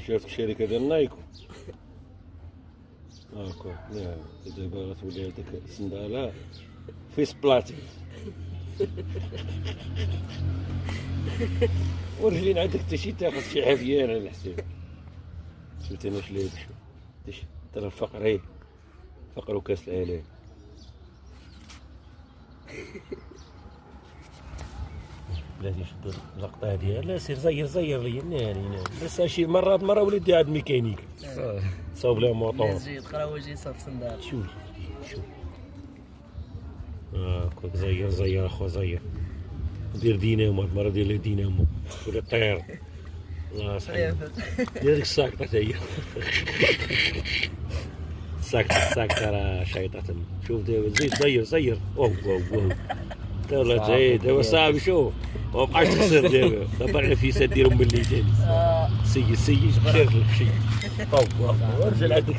شفت الشركة ديال نايكو هاكا دابا غتولي هاديك السندالة فيس بلاتي ورجلين عندك حتى شي تاخذ شي عافيان على الحساب. شفت انا واش لابس ترى الفقر فقر وكاس العالم. بلاتي شد اللقطة هادي لا سير زير لي ناري بس شي مرة وليدي عاد ميكانيك صاوب لها موطور الناس جاي تقرا واش يصاف صندال. شوف هاكاك زير اخو زير دير دينامو هاد المرة دير لي دينامو ولا طير الله صحيح دير ديك الساكطة حتى هي الساكطة راه شيطة. شوف دابا زيد زير اوه والله جاي دابا صاحبي شوف مابقاش تخسر دابا على فيسا ديرهم من اللي تاني سيي خير لك شي رجل عندك